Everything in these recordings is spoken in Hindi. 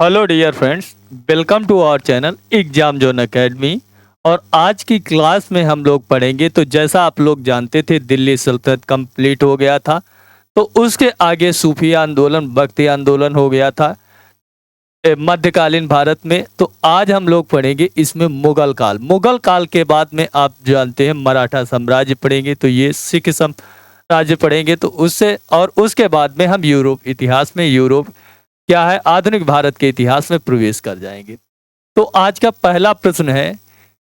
Hello dear friends, welcome to our channel exam zone academy. और आज की क्लास में हम लोग पढ़ेंगे। तो जैसा आप लोग जानते थे, दिल्ली सल्तनत कंप्लीट हो गया था। तो उसके आगे सूफी आंदोलन, भक्ति आंदोलन हो गया था मध्यकालीन भारत में। तो आज हम लोग पढ़ेंगे इसमें मुगल काल। मुगल काल के बाद में आप जानते हैं मराठा साम्राज्य पढ़ेंगे, तो ये सिख साम्राज्य पढ़ेंगे। तो उससे और उसके बाद में हम यूरोप इतिहास में, यूरोप क्या है, आधुनिक भारत के इतिहास में प्रवेश कर जाएंगे। तो आज का पहला प्रश्न है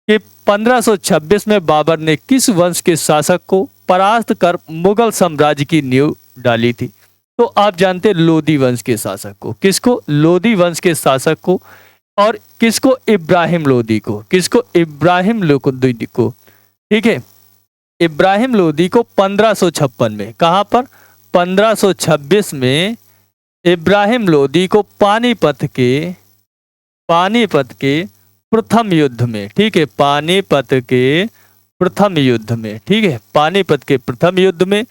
कि 1526 में बाबर ने किस वंश के शासक को परास्त कर मुगल साम्राज्य की नींव डाली थी? तो आप जानते हैं लोदी वंश के शासक को। किसको? लोदी वंश के शासक को। और किसको? इब्राहिम लोदी को। किसको? इब्राहिम लोदी को। ठीक है, इब्राहिम लोदी को 1556 में। कहां पर? 1526 में इब्राहिम लोदी को पानीपत के प्रथम युद्ध में, ठीक है, पानीपत के प्रथम युद्ध में, ठीक है, पानीपत के प्रथम युद्ध में।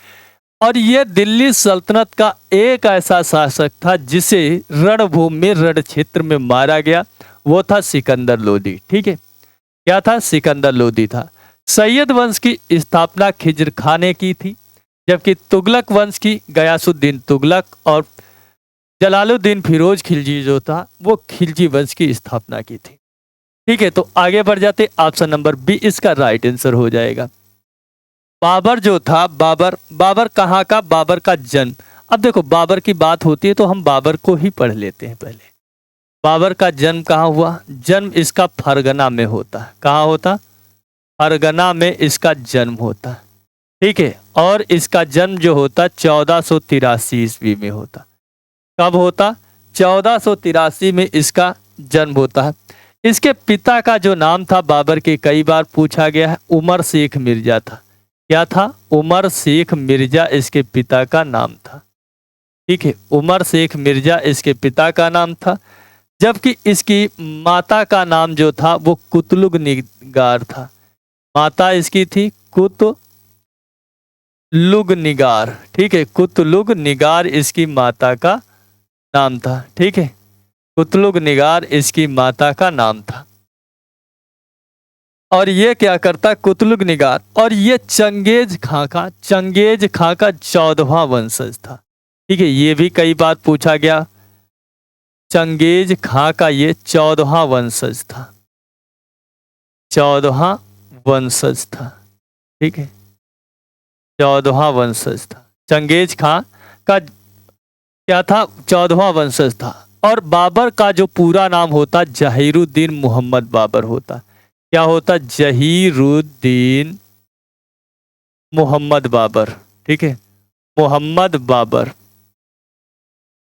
और यह दिल्ली सल्तनत का एक ऐसा शासक था जिसे रणभूमि में, रण क्षेत्र में मारा गया। वो था सिकंदर लोदी। ठीक है, क्या था? सिकंदर लोदी था। सैयद वंश की स्थापना खिज्र खां ने की थी, जबकि तुगलक वंश की गयासुद्दीन तुगलक और जलालुद्दीन फिरोज खिलजी जो था, वो खिलजी वंश की स्थापना की थी। ठीक है, तो आगे बढ़ जाते। ऑप्शन नंबर बी इसका राइट आंसर हो जाएगा। बाबर जो था, बाबर कहाँ का? बाबर का जन्म। अब देखो, बाबर की बात होती है तो हम बाबर को ही पढ़ लेते हैं पहले। बाबर का जन्म कहाँ हुआ? जन्म इसका फरगना में होता है। कहाँ होता? फरगना में इसका जन्म होता है। ठीक है, और इसका जन्म जो होता 1483 ईस्वी में होता। कब होता? 1483 में इसका जन्म होता है। इसके पिता का जो नाम था बाबर के, कई बार पूछा गया है, उमर शेख मिर्जा था। क्या था? उमर शेख मिर्जा इसके पिता का नाम था। ठीक है, उमर शेख मिर्जा इसके पिता का नाम था। जबकि इसकी माता का नाम जो था वो कुतलुग निगार था। माता इसकी थी कुतलुग निगार। ठीक है, कुतलुग निगार इसकी माता का नाम था। ठीक है, कुतलुग निगार इसकी माता का नाम था। और ये क्या करता? कुतलुग निगार। और ये चंगेज खां का 14वां वंशज था। ठीक है, ये भी कई बार पूछा गया। चंगेज खां का ये 14वां वंशज था। 14वां वंशज था। ठीक है, 14वां वंशज था। चंगेज खां का क्या था? 14वां वंशज था। और बाबर का जो पूरा नाम होता जहीरुद्दीन मोहम्मद बाबर होता। क्या होता? जहीरुद्दीन मोहम्मद बाबर। ठीक है, मोहम्मद बाबर।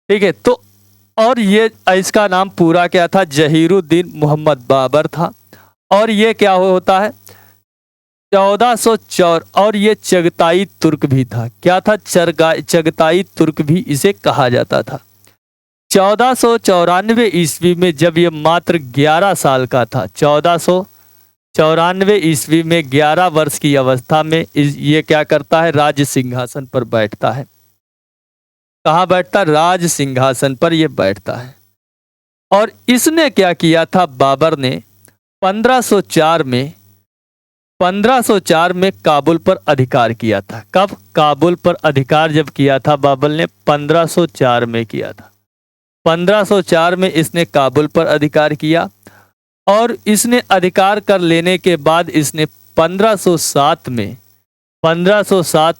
ठीक है, तो और ये इसका नाम पूरा क्या था? जहीरुद्दीन मोहम्मद बाबर था। और ये क्या होता है? 1404। और ये चगताई तुर्क भी था। क्या था? चगताई तुर्क भी इसे कहा जाता था। 1494 ईस्वी में जब ये मात्र 11 साल का था, 1494 ईस्वी में 11 वर्ष की अवस्था में ये क्या करता है? राज सिंहासन पर बैठता है। कहाँ बैठता? राज सिंहासन पर ये बैठता है। और इसने क्या किया था? बाबर ने 1504 में काबुल पर अधिकार किया था। कब? काबुल पर अधिकार जब किया था बाबर ने, 1504 में किया था। 1504 में इसने काबुल पर अधिकार किया। और इसने अधिकार कर लेने के बाद इसने 1507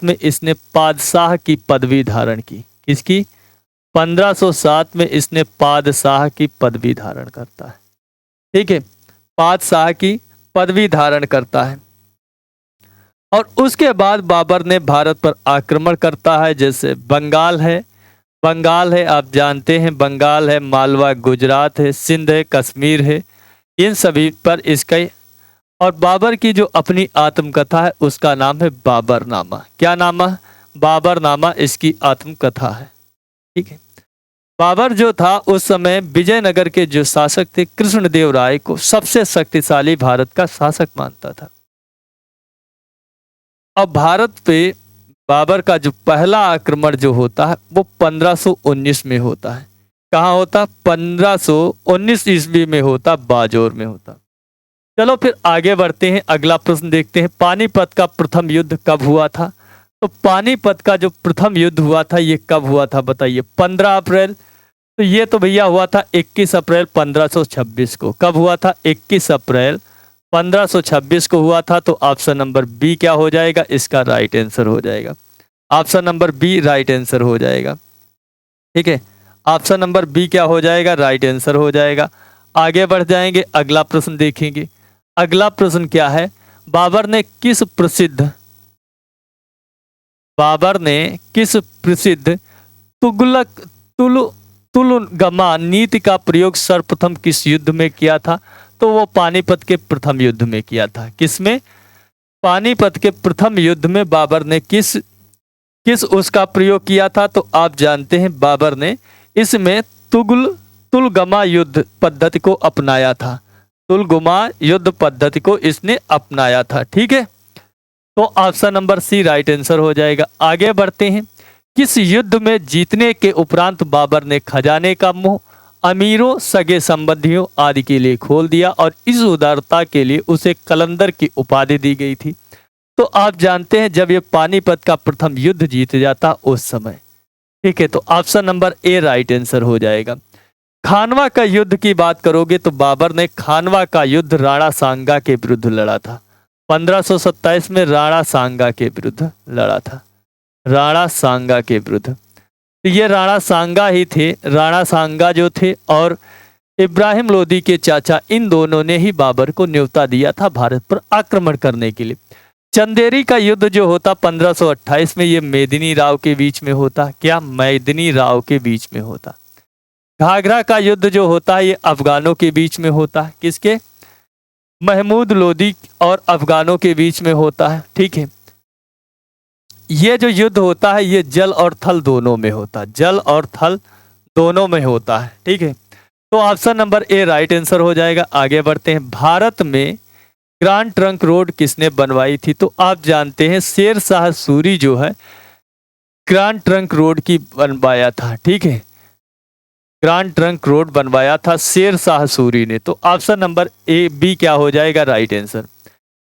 में इसने पादशाह की पदवी धारण की। किसकी? 1507 में इसने पादशाह की पदवी धारण करता है। ठीक है, पादशाह की पदवी धारण करता है। और उसके बाद बाबर ने भारत पर आक्रमण करता है। जैसे बंगाल है, आप जानते हैं, बंगाल है, मालवा गुजरात है, सिंध है, कश्मीर है, इन सभी पर इसका। और बाबर की जो अपनी आत्मकथा है उसका नाम है बाबरनामा। क्या नाम है? बाबरनामा इसकी आत्मकथा है। ठीक है, बाबर जो था उस समय विजयनगर के जो शासक थे, कृष्णदेव राय को सबसे शक्तिशाली भारत का शासक मानता था। अब भारत पे बाबर का जो पहला आक्रमण जो होता है वो 1519 में होता है। कहाँ होता? 1519 ईस्वी में होता, बाजोर में होता। चलो फिर आगे बढ़ते हैं, अगला प्रश्न देखते हैं। पानीपत का प्रथम युद्ध कब हुआ था? तो पानीपत का जो प्रथम युद्ध हुआ था ये कब हुआ था बताइए? 15 अप्रैल। तो ये तो भैया हुआ था 21 अप्रैल 1526 को। कब हुआ था? 21 अप्रैल 1526 को हुआ था। तो ऑप्शन नंबर बी क्या हो जाएगा? इसका राइट आंसर हो जाएगा। Option number B right answer हो जाएगा। ठीक है, ऑप्शन नंबर बी क्या हो जाएगा? राइट आंसर हो जाएगा। आगे बढ़ जाएंगे, अगला प्रश्न देखेंगे। अगला प्रश्न क्या है? बाबर ने किस प्रसिद्ध तुगलक तुल तुलगमा नीति का प्रयोग सर्वप्रथम किस युद्ध में किया था? तो वो पानीपत के प्रथम युद्ध में किया था। किसमें? पानीपत के प्रथम युद्ध में बाबर ने किस उसका प्रयोग किया था? तो आप जानते हैं बाबर ने इसमें तुलगमा युद्ध पद्धति को अपनाया था। तुलगमा युद्ध पद्धति को इसने अपनाया था। ठीक है, तो option number C right answer हो जाएगा। आगे बढ़ते हैं। किस युद्ध में जीतने के उपरांत बाबर ने खजाने का मुंह अमीरों, सगे संबंधियों आदि के लिए खोल दिया और इस उदारता के लिए उसे कलंदर की उपाधि दी गई थी? तो आप जानते हैं जब ये पानीपत का प्रथम युद्ध जीत जाता उस समय। ठीक है, तो option number A right answer हो जाएगा। खानवा का युद्ध की बात करोगे तो बाबर ने खानवा का युद्ध राणा सांगा के विरुद्ध लड़ा था। 1527 में राणा सांगा के विरुद्ध लड़ा था। राणा सांगा के विरुद्ध। तो ये राणा सांगा ही थे। राणा सांगा जो थे और इब्राहिम लोदी के चाचा, इन दोनों ने ही बाबर को न्योता दिया था भारत पर आक्रमण करने के लिए। चंदेरी का युद्ध जो होता 1528 में, ये मेदिनी राव के बीच में होता। क्या? मेदिनी राव के बीच में होता। घाघरा का युद्ध जो होता है ये अफगानों के बीच में होता है। किसके? महमूद लोदी और अफगानों के बीच में होता है। ठीक है, ये जो युद्ध होता है ये जल और थल दोनों में होता है। जल और थल दोनों में होता है। ठीक है, तो option number A right answer हो जाएगा। आगे बढ़ते हैं। भारत में ग्रांड ट्रंक रोड किसने बनवाई थी? तो आप जानते हैं शेर शाह सूरी जो है ग्रांड ट्रंक रोड की बनवाया था। ठीक है, ग्रांड ट्रंक रोड बनवाया था शेर शाह सूरी ने। तो ऑप्शन नंबर ए बी क्या हो जाएगा? Right answer.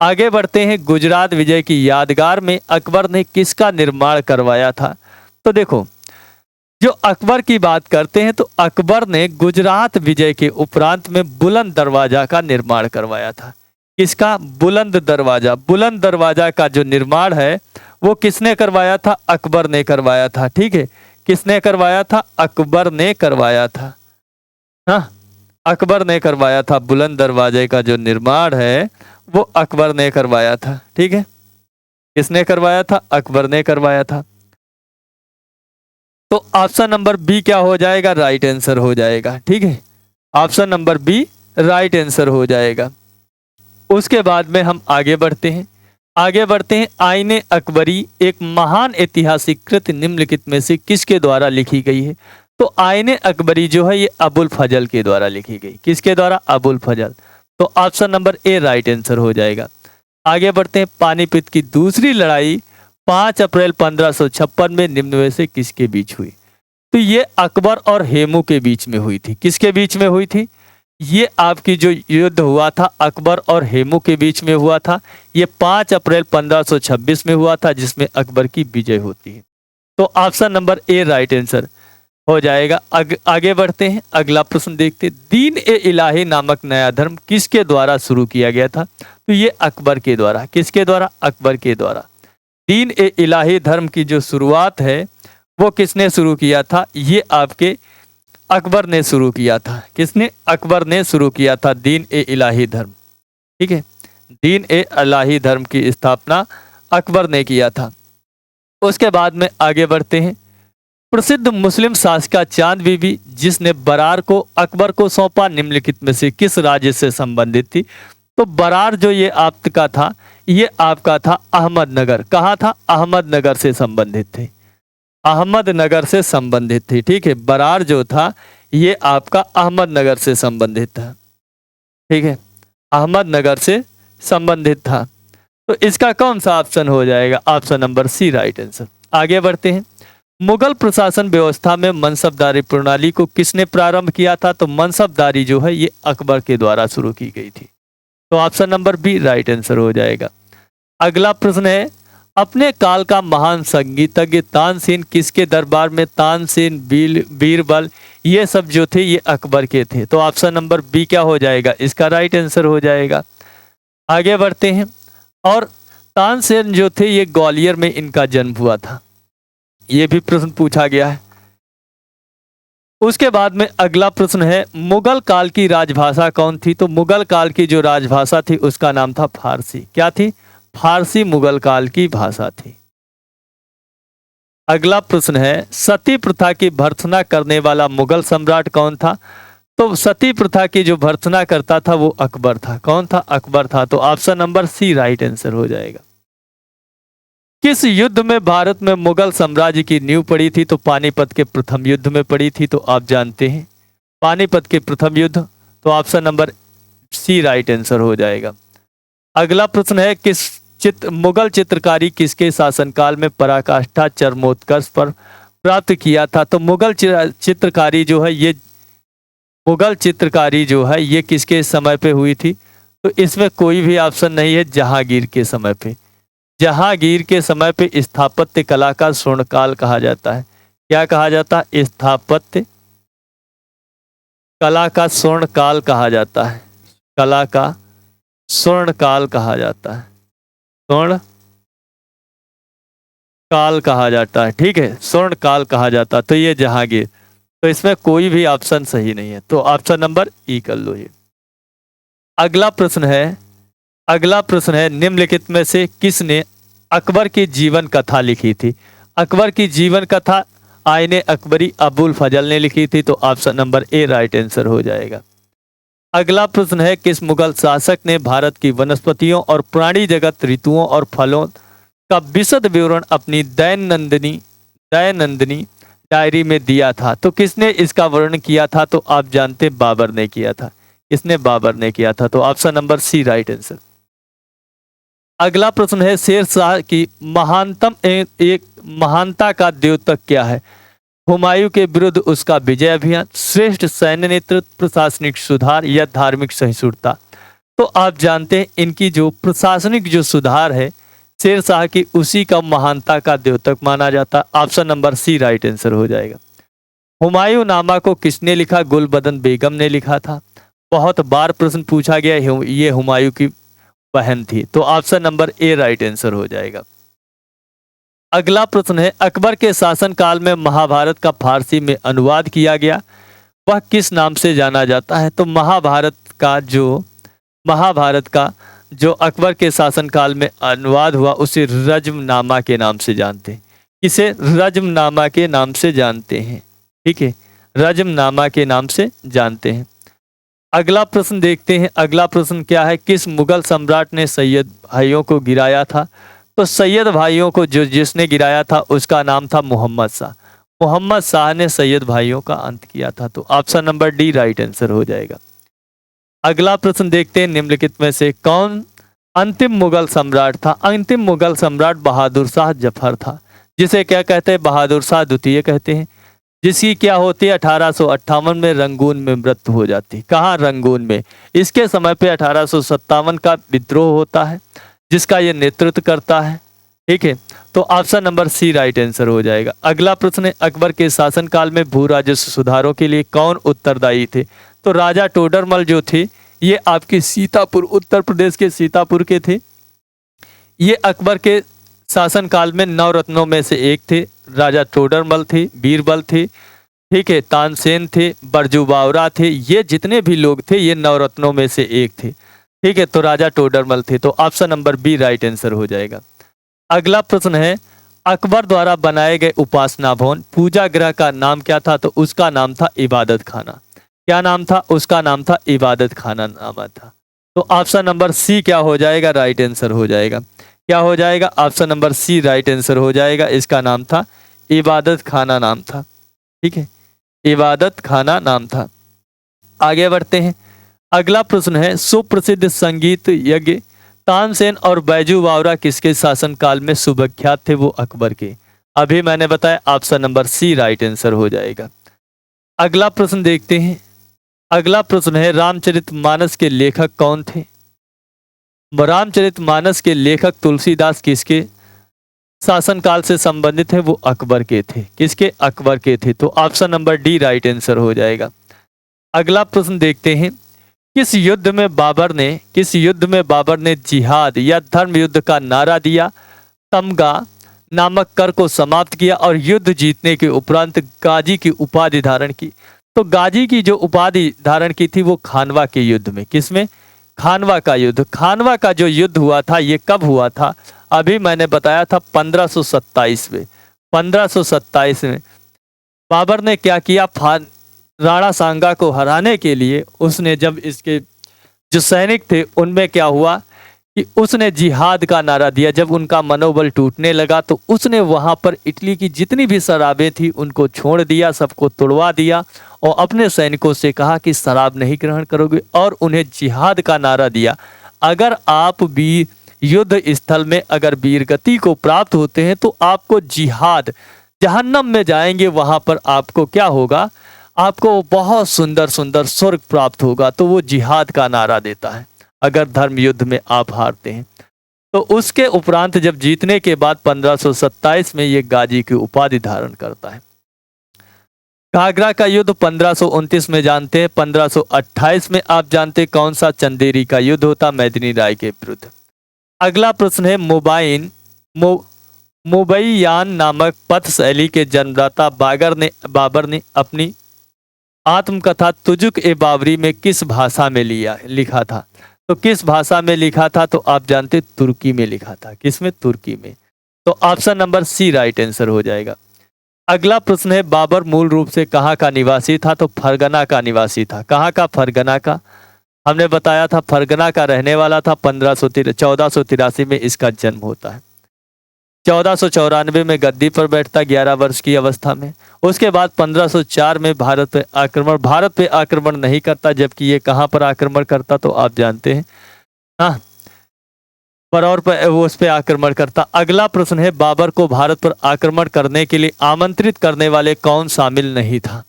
आगे बढ़ते हैं। गुजरात विजय की यादगार में अकबर ने किसका निर्माण करवाया था? तो देखो, जो अकबर की बात करते हैं तो अकबर ने गुजरात विजय के उपरांत में बुलंद दरवाजा का निर्माण करवाया था। किसका? बुलंद दरवाजा। बुलंद दरवाजा का जो निर्माण है वो किसने करवाया था? अकबर ने करवाया था। ठीक है, किसने करवाया था? अकबर ने करवाया था। हाँ, अकबर ने करवाया था। बुलंद दरवाजे का जो निर्माण है वो अकबर ने करवाया था। ठीक है, किसने करवाया था? अकबर ने करवाया था। तो ऑप्शन नंबर बी क्या हो जाएगा? राइट आंसर हो जाएगा। ठीक है, option number B right answer हो जाएगा। उसके बाद में हम आगे बढ़ते हैं। आगे बढ़ते हैं। आईने अकबरी एक महान ऐतिहासिक कृति निम्नलिखित में से किसके द्वारा लिखी गई है? तो आईने अकबरी जो है ये अबुल फजल के द्वारा लिखी गई। किसके द्वारा? अबुल फजल। तो option number A right answer हो जाएगा। आगे बढ़ते हैं। पानीपत की दूसरी लड़ाई 5 अप्रैल 1556 में निम्न में से किसके बीच हुई? तो ये अकबर और हेमू के बीच में हुई थी। किसके बीच में हुई थी? ये आपकी जो युद्ध हुआ था अकबर और हेमू के बीच में हुआ था। ये 5 अप्रैल 1526 में हुआ था जिसमें अकबर की विजय होती है। तो option number A right answer हो जाएगा। आगे बढ़ते हैं। अगला प्रश्न देखते हैं। दीन ए इलाही नामक नया धर्म किसके द्वारा शुरू किया गया था? तो ये अकबर के द्वारा। किसके द्वारा? अकबर के द्वारा। दीन ए इलाही धर्म की जो शुरुआत है वो किसने शुरू किया था? ये आपके अकबर ने शुरू किया था। किसने? अकबर ने शुरू किया था दीन ए इलाही धर्म। ठीक है, दीन ए इलाही धर्म की स्थापना अकबर ने किया था। उसके बाद में आगे बढ़ते हैं। प्रसिद्ध मुस्लिम शासिका चांद बीबी जिसने बरार को अकबर को सौंपा निम्नलिखित में से किस राज्य से संबंधित थी? तो बरार जो ये आपका था ये आपका था अहमदनगर। कहाँ था? अहमदनगर से संबंधित थे। अहमदनगर से संबंधित थी। ठीक है, बरार जो था ये आपका अहमदनगर से संबंधित था। ठीक है, अहमदनगर से संबंधित था। तो इसका कौन सा ऑप्शन हो जाएगा? Option number C right answer. आगे बढ़ते हैं। मुगल प्रशासन व्यवस्था में मनसबदारी प्रणाली को किसने प्रारंभ किया था? तो मनसबदारी जो है ये अकबर के द्वारा शुरू की गई थी। तो option number B right answer हो जाएगा। अगला प्रश्न है, अपने काल का महान संगीतज्ञ तानसेन किसके दरबार में? तानसेन, बीरबल, ये सब जो थे ये अकबर के थे। तो ऑप्शन नंबर बी क्या हो जाएगा? इसका राइट आंसर हो जाएगा। आगे बढ़ते हैं। और तानसेन जो थे ये ग्वालियर में इनका जन्म हुआ था, ये भी प्रश्न पूछा गया है। उसके बाद में अगला प्रश्न है, मुगल काल की राजभाषा कौन थी? तो मुगल काल की जो राजभाषा थी उसका नाम था फारसी। क्या थी? फारसी मुगल काल की भाषा थी। अगला प्रश्न है, सती प्रथा की भर्त्सना करने वाला मुगल सम्राट कौन था? तो सती प्रथा की जो भर्त्सना करता था वो अकबर था। कौन था? अकबर था। तो option number C right answer हो जाएगा। किस युद्ध में भारत में मुगल साम्राज्य की नींव पड़ी थी? तो पानीपत के प्रथम युद्ध में पड़ी थी। तो आप जानते हैं पानीपत के प्रथम युद्ध। तो option number C right answer हो जाएगा। अगला प्रश्न है, मुगल चित्रकारी किसके शासनकाल में पराकाष्ठा चरमोत्कर्ष पर प्राप्त किया था? तो मुगल चित्रकारी जो है ये किसके समय पे हुई थी? तो इसमें कोई भी ऑप्शन नहीं है, जहांगीर के समय पे। जहांगीर के समय पे स्थापत्य कला का स्वर्णकाल कहा जाता है। क्या कहा जाता है? स्थापत्य कला का स्वर्णकाल कहा जाता है। कला का स्वर्णकाल कहा जाता है। स्वर्ण काल कहा जाता है। ठीक है, स्वर्ण काल कहा जाता है। तो ये जहांगीर, तो इसमें कोई भी ऑप्शन सही नहीं है। तो ऑप्शन नंबर ई कर लो ये। अगला प्रश्न है, निम्नलिखित में से किसने अकबर की जीवन कथा लिखी थी? अकबर की जीवन कथा आईने अकबरी अबुल फजल ने लिखी थी। तो option number A right answer हो जाएगा। अगला प्रश्न है, किस मुगल शासक ने भारत की वनस्पतियों और प्राणी जगत, ऋतुओं और फलों का विशद विवरण अपनी दयानंदिनी डायरी में दिया था? तो किसने इसका वर्णन किया था? तो आप जानते बाबर ने किया था। इसने बाबर ने किया था। तो option number C right answer. अगला प्रश्न है, शेर शाह की महानता का द्योतक क्या है? हुमायूं के विरुद्ध उसका विजय अभियान, श्रेष्ठ सैन्य नेतृत्व, प्रशासनिक सुधार या धार्मिक सहिष्णुता? तो आप जानते हैं इनकी जो प्रशासनिक जो सुधार है शेर शाह की, उसी का महानता का द्योतक माना जाता। Option number C right answer हो जाएगा। हुमायूं नामा को किसने लिखा? गुलबदन बेगम ने लिखा था। बहुत बार प्रश्न पूछा गया, ये हुमायूं की बहन थी। तो option number A right answer हो जाएगा। अगला प्रश्न है, अकबर के शासनकाल में महाभारत का फारसी में अनुवाद किया गया, वह किस नाम से जाना जाता है? तो महाभारत का जो अकबर के शासनकाल में अनुवाद हुआ उसे रज्मनामा के नाम से जानते हैं। इसे रज्मनामा के नाम से जानते हैं। ठीक है, रज्मनामा के नाम से जानते हैं। अगला प्रश्न देखते हैं। अगला प्रश्न क्या है, किस मुगल सम्राट ने सैयद भाइयों को गिराया था? तो सैयद भाइयों को जिसने गिराया था उसका नाम था मोहम्मद शाह। मोहम्मद शाह ने सैयद भाइयों का अंत किया था। तो option number D right answer हो जाएगा। अगला प्रश्न देखते हैं, निम्नलिखित में से कौन अंतिम मुगल सम्राट था? अंतिम मुगल सम्राट बहादुर शाह जफर था, जिसे क्या कहते हैं? बहादुर शाह द्वितीय कहते हैं, जिसकी क्या होती है 1858 में रंगून में मृत्यु हो जाती। कहाँ? रंगून में। इसके समय पे 1857 का विद्रोह होता है, जिसका ये नेतृत्व करता है। ठीक है, तो option number C right answer हो जाएगा। अगला प्रश्न है, अकबर के शासनकाल में भू राजस्व सुधारों के लिए कौन उत्तरदायी थे? तो राजा टोडरमल जो थे ये आपके सीतापुर, उत्तर प्रदेश के सीतापुर के थे। ये अकबर के शासनकाल में 9 रत्नों में से एक थे। राजा टोडरमल थे, बीरबल थे, ठीक है, तानसेन थे, बरजू बावरा थे। ये जितने भी लोग थे ये 9 रत्नों में से एक थे। ठीक है, तो राजा टोडरमल थे। तो option number B right answer हो जाएगा। अगला प्रश्न है, अकबर द्वारा बनाए गए उपासना भवन पूजा गृह का नाम क्या था? तो उसका नाम था इबादत खाना। क्या नाम था? उसका नाम था इबादत खाना नाम था। तो ऑप्शन नंबर सी क्या हो जाएगा? राइट आंसर हो जाएगा। क्या हो जाएगा? Option number C right answer हो जाएगा। इसका नाम था इबादत खाना नाम था। ठीक है, इबादत खाना नाम था। आगे बढ़ते हैं। अगला प्रश्न है, सुप्रसिद्ध संगीत यज्ञ तानसेन और बैजू बावरा किसके शासनकाल में सुविख्यात थे? वो अकबर के। अभी मैंने बताया option number C right answer हो जाएगा। अगला प्रश्न देखते हैं। अगला प्रश्न है रामचरितमानस के लेखक कौन थे? रामचरितमानस के लेखक तुलसीदास किसके शासनकाल से संबंधित है? वो अकबर के थे। किसके? अकबर के थे। तो option number D right answer हो जाएगा। अगला प्रश्न देखते हैं। किस युद्ध में बाबर ने जिहाद या धर्म युद्ध का नारा दिया, तमगा नामक कर को समाप्त किया और युद्ध जीतने के उपरांत गाजी की उपाधि धारण की? तो गाजी की जो उपाधि धारण की थी वो खानवा के युद्ध में। किसमें? खानवा का युद्ध। खानवा का जो युद्ध हुआ था ये कब हुआ था? अभी मैंने बताया था 1527 में। 1527 में बाबर ने क्या किया? राणा सांगा को हराने के लिए उसने, जब इसके जो सैनिक थे उनमें क्या हुआ कि उसने जिहाद का नारा दिया। जब उनका मनोबल टूटने लगा तो उसने वहां पर इटली की जितनी भी शराबें थी उनको छोड़ दिया, सबको तोड़वा दिया और अपने सैनिकों से कहा कि शराब नहीं ग्रहण करोगे और उन्हें जिहाद का नारा दिया। अगर आप भी युद्ध स्थल में अगर वीरगति को प्राप्त होते हैं तो आपको जिहाद, जहन्नम में जाएंगे वहां पर आपको क्या होगा? आपको बहुत सुंदर सुंदर स्वर्ग प्राप्त होगा। तो वो जिहाद का नारा देता है अगर धर्म युद्ध में आप हारते हैं। तो उसके उपरांत जब जीतने के बाद 1527 में ये गाजी की उपाधि धारण करता है। घाघरा का युद्ध 1529 में जानते हैं। 1528 में आप जानते हैं कौन सा चंदेरी का युद्ध होता? मेदिनी राय के विरुद्ध। अगला प्रश्न है मुबैयान नामक पथ शैली के जन्मदाता बाबर ने अपनी आत्मकथा तुजुक ए बाबरी में किस भाषा में लिखा था? तो किस भाषा में लिखा था? तो आप जानते तुर्की में लिखा था। किसमें? तुर्की में। तो option number C right answer हो जाएगा। अगला प्रश्न है बाबर मूल रूप से कहाँ का निवासी था? तो फरगना का निवासी था। कहाँ का? फरगना का। हमने बताया था फरगना का रहने वाला था। 1483 में इसका जन्म होता है। 1494 में गद्दी पर बैठता 11 वर्ष की अवस्था में। उसके बाद 1504 में भारत पे आक्रमण नहीं करता, जबकि ये कहाँ पर आक्रमण करता? तो आप जानते हैं हाँ, बरौर पर वो उस पर आक्रमण करता। अगला प्रश्न है बाबर को भारत पर आक्रमण करने के लिए आमंत्रित करने वाले कौन शामिल नहीं था?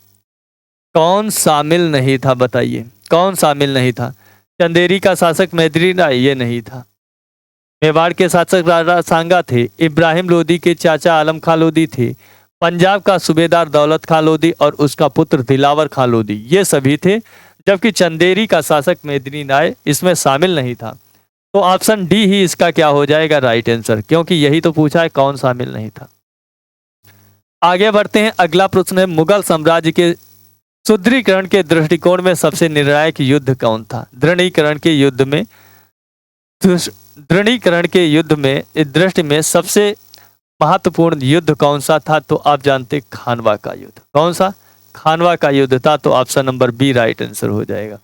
कौन शामिल नहीं था? बताइए कौन शामिल नहीं था? चंदेरी का शासक मेदिनी राय ये नहीं था। मेवाड़ के शासक राणा सांगा थे। इब्राहिम लोदी के चाचा आलम खां लोदी थे। पंजाब का सूबेदार दौलत खां लोदी और उसका पुत्र दिलावर खां लोदी ये सभी थे, जबकि चंदेरी का शासक मेदिनी राय इसमें शामिल नहीं था। तो ऑप्शन डी ही इसका क्या हो जाएगा? राइट आंसर, क्योंकि यही तो पूछा है कौन शामिल नहीं था। आगे बढ़ते हैं। अगला प्रश्न है मुगल साम्राज्य के सुदृढ़ीकरण के दृष्टिकोण में सबसे निर्णायक युद्ध कौन था? दृढ़ीकरण के युद्ध में इस दृष्टि में सबसे महत्वपूर्ण युद्ध कौन सा था? तो आप जानते खानवा का युद्ध। कौन सा? खानवा का युद्ध था। तो option number B right answer हो जाएगा।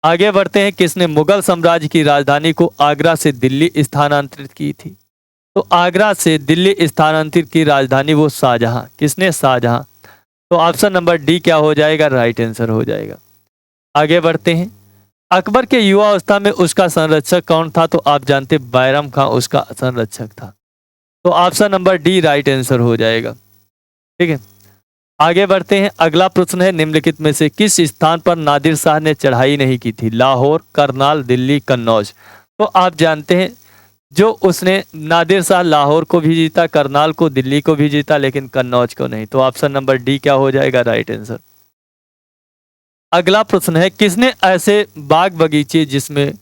आगे बढ़ते हैं। किसने मुगल साम्राज्य की राजधानी को आगरा से दिल्ली स्थानांतरित की थी? तो आगरा से दिल्ली स्थानांतरित की राजधानी वो शाहजहां। किसने? शाहजहां। तो ऑप्शन नंबर डी क्या हो जाएगा? राइट आंसर हो जाएगा। आगे बढ़ते हैं। अकबर के युवा अवस्था में उसका संरक्षक कौन था? तो आप जानते बैरम खां उसका संरक्षक था। तो option number D right answer हो जाएगा। ठीक है, आगे बढ़ते हैं। अगला प्रश्न है निम्नलिखित में से किस स्थान पर नादिर शाह ने चढ़ाई नहीं की थी? लाहौर, करनाल, दिल्ली, कन्नौज। तो आप जानते हैं जो उसने नादिर शाह लाहौर को भी जीता, करनाल को, दिल्ली को भी जीता, लेकिन कन्नौज को नहीं। तो ऑप्शन नंबर डी क्या हो जाएगा? Right answer. अगला प्रश्न है किसने ऐसे बाग बगीचे जिसमें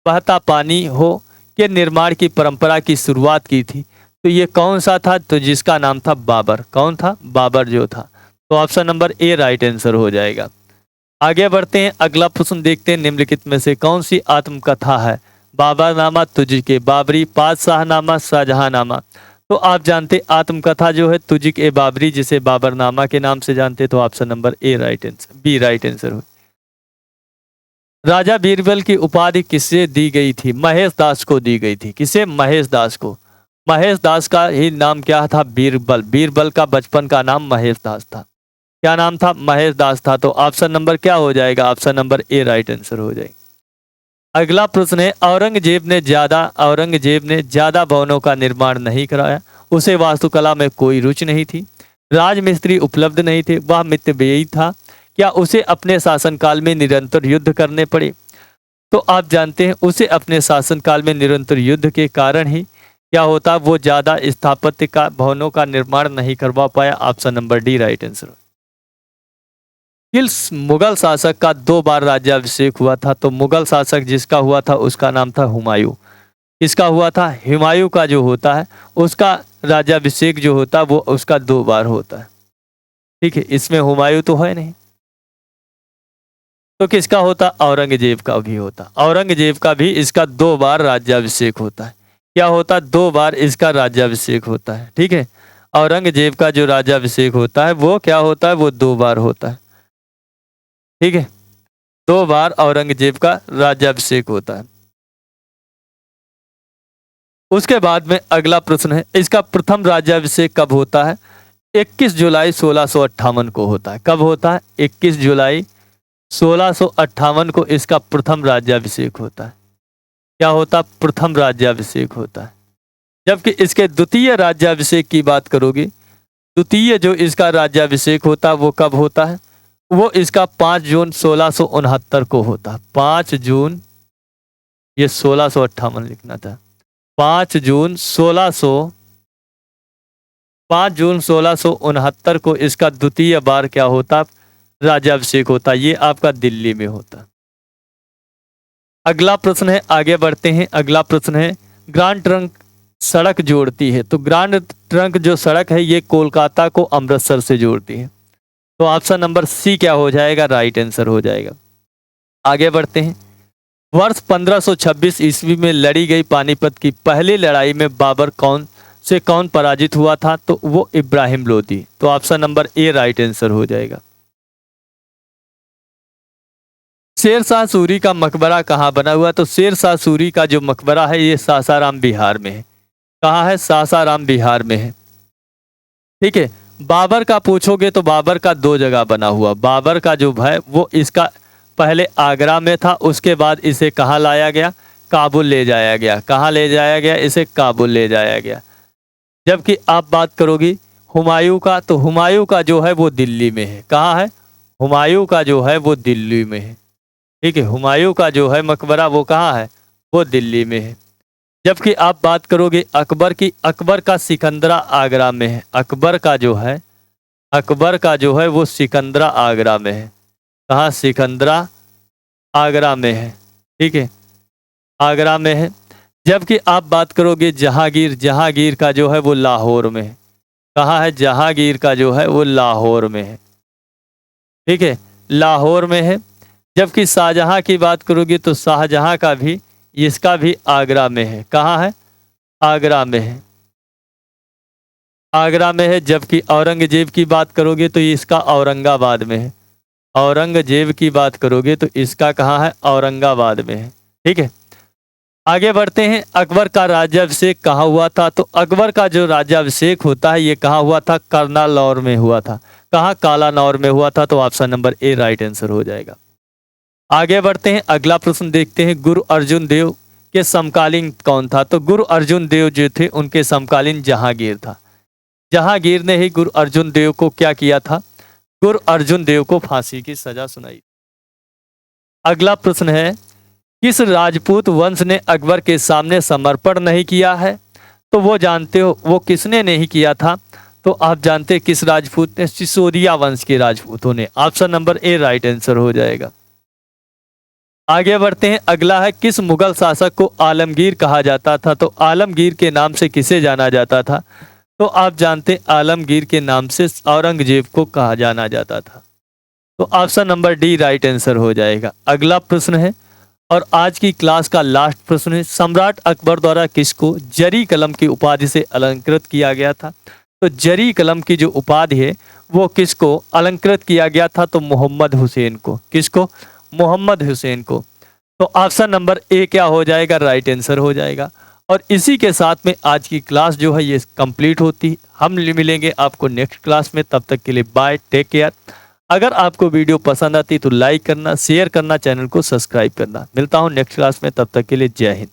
बहता पानी हो के निर्माण की परंपरा की शुरुआत की थी? तो ये कौन सा था? तो जिसका नाम था बाबर। कौन था? बाबर जो था। तो option number A right answer हो जाएगा। आगे बढ़ते हैं। अगला प्रश्न देखते हैं निम्नलिखित में से कौन सी आत्मकथा है? बाबरनामा, तुझके बाबरी, पातशाहनामा, शाहजहांनामा। तो आप जानते आत्मकथा जो है तुझक ए बाबरी, जिसे बाबरनामा के नाम से जानते। तो option number A right answer, B right answer हो। राजा बीरबल की उपाधि किससे दी गई थी? महेश दास को दी गई थी। किसे? महेश दास को। महेश दास का ही नाम क्या था? बीरबल। बीरबल का बचपन का नाम महेश दास था। क्या नाम था? महेश दास था। तो ऑप्शन नंबर क्या हो जाएगा? Option number A right answer हो जाएगा। अगला प्रश्न है औरंगजेब ने ज्यादा भवनों का निर्माण नहीं कराया उसे वास्तुकला में कोई रुचि नहीं थी, राजमिस्त्री उपलब्ध नहीं थे, वह मितव्ययी था। क्या उसे अपने शासनकाल में निरंतर युद्ध करने पड़े? तो आप जानते हैं उसे अपने शासनकाल में निरंतर युद्ध के कारण ही क्या होता, वो ज्यादा स्थापत्य का भवनों का निर्माण नहीं करवा पाया। Option number D right answer. किस मुगल शासक का 2 बार राज्याभिषेक हुआ था? तो मुगल शासक जिसका हुआ था उसका नाम था हुमायूं। इसका हुआ था हुमायूं का जो होता है उसका राज्याभिषेक जो होता है वो उसका 2 बार होता है। ठीक है, इसमें हुमायूं तो है नहीं, तो किसका होता? औरंगजेब का भी होता। औरंगजेब का भी इसका 2 बार राज्याभिषेक होता है। क्या होता? 2 बार इसका राज्याभिषेक होता है। ठीक है, औरंगजेब का जो राज्याभिषेक होता है वो क्या होता है? वो 2 बार होता है। ठीक है, 2 बार औरंगजेब का राज्याभिषेक होता है। उसके बाद में अगला प्रश्न है, इसका प्रथम राज्याभिषेक कब होता है? 21 जुलाई 1658 को होता है। कब होता है? 21 जुलाई 1658 को इसका प्रथम राज्याभिषेक होता है। क्या होता? प्रथम राज्याभिषेक होता है। जबकि इसके द्वितीय राज्याभिषेक की बात करोगे, द्वितीय जो इसका राज्याभिषेक होता है वो कब होता है? वो इसका 5 जून 1669 को होता है। 5 जून, ये 1658 लिखना था। 5 जून 1669 को इसका द्वितीय बार क्या होता? राज्याभिषेक होता। ये आपका दिल्ली में होता। अगला प्रश्न है, आगे बढ़ते हैं। अगला प्रश्न है, ग्रांड ट्रंक सड़क जोड़ती है। तो ग्रांड ट्रंक जो सड़क है ये कोलकाता को अमृतसर से जोड़ती है। तो ऑप्शन नंबर सी क्या हो जाएगा? राइट आंसर हो जाएगा। आगे बढ़ते हैं। वर्ष 1526 ईस्वी में लड़ी गई पानीपत की पहली लड़ाई में बाबर कौन पराजित हुआ था? तो वो इब्राहिम लोदी। तो option number A right answer हो जाएगा। शेरशाह सूरी का मकबरा कहाँ बना हुआ? तो शेरशाह सूरी का जो मकबरा है ये सासाराम बिहार में है। कहाँ है? सासाराम बिहार में है। ठीक है, बाबर का पूछोगे तो बाबर का 2 जगह बना हुआ। बाबर का जो है वो इसका पहले आगरा में था, उसके बाद इसे कहाँ लाया गया? काबुल ले जाया गया। कहाँ ले जाया गया? इसे काबुल ले जाया गया। जबकि आप बात करोगी हुमायूं का, तो हुमायूं का जो है वो दिल्ली में है। कहाँ है? हुमायूं का जो है वो दिल्ली में है। ठीक है, हुमायूं का जो है मकबरा वो कहाँ है? वो दिल्ली में है। जबकि आप बात करोगे अकबर की, अकबर का सिकंदरा आगरा में है। अकबर का जो है वो सिकंदरा आगरा में है। कहाँ? सिकंदरा आगरा में है। ठीक है, आगरा में है। जबकि आप बात करोगे जहांगीर का जो है वो लाहौर में है। कहाँ है? जहांगीर का जो है वो लाहौर में है। ठीक है, लाहौर में है। जबकि शाहजहां की बात करोगे तो शाहजहां का भी, इसका भी आगरा में है। कहाँ है? आगरा में है। आगरा में है। जबकि औरंगजेब की बात करोगे तो इसका औरंगाबाद में है। औरंगजेब की बात करोगे तो इसका कहाँ है? औरंगाबाद में है। ठीक है, आगे बढ़ते हैं। अकबर का राज्याभिषेक कहाँ हुआ था? तो अकबर का जो राज्याभिषेक होता है ये कहाँ हुआ था? करनालौर में हुआ था। कहाँ? कालानौर में हुआ था। तो option number A right answer हो जाएगा। आगे बढ़ते हैं। अगला प्रश्न देखते हैं, गुरु अर्जुन देव के समकालीन कौन था? तो गुरु अर्जुन देव जो थे उनके समकालीन जहांगीर था। जहांगीर ने ही गुरु अर्जुन देव को क्या किया था? गुरु अर्जुन देव को फांसी की सजा सुनाई। अगला प्रश्न है, किस राजपूत वंश ने अकबर के सामने समर्पण नहीं किया है? तो वो जानते हो वो किसने नहीं किया था? तो आप जानते हैं किस राजपूत ने? सिसोदिया वंश के राजपूतों ने। Option number A right answer हो जाएगा। आगे बढ़ते हैं। अगला है, किस मुगल शासक को आलमगीर कहा जाता था? तो आलमगीर के नाम से किसे जाना जाता था? तो आप जानते आलमगीर के नाम से औरंगजेब को कहा जाना जाता था। तो option number D right answer हो जाएगा। अगला प्रश्न है और आज की क्लास का लास्ट प्रश्न है, सम्राट अकबर द्वारा किसको जरी कलम की उपाधि से अलंकृत किया गया था? तो जरी कलम की जो उपाधि है वो किसको अलंकृत किया गया था? तो मोहम्मद हुसैन को। किसको? मोहम्मद हुसैन को। तो ऑप्शन नंबर ए क्या हो जाएगा? राइट आंसर हो जाएगा। और इसी के साथ में आज की क्लास जो है ये कंप्लीट होती है। हम मिलेंगे आपको नेक्स्ट क्लास में, तब तक के लिए बाय, टेक केयर। अगर आपको वीडियो पसंद आती तो लाइक करना, शेयर करना, चैनल को सब्सक्राइब करना। मिलता हूँ नेक्स्ट क्लास में, तब तक के लिए जय हिंद।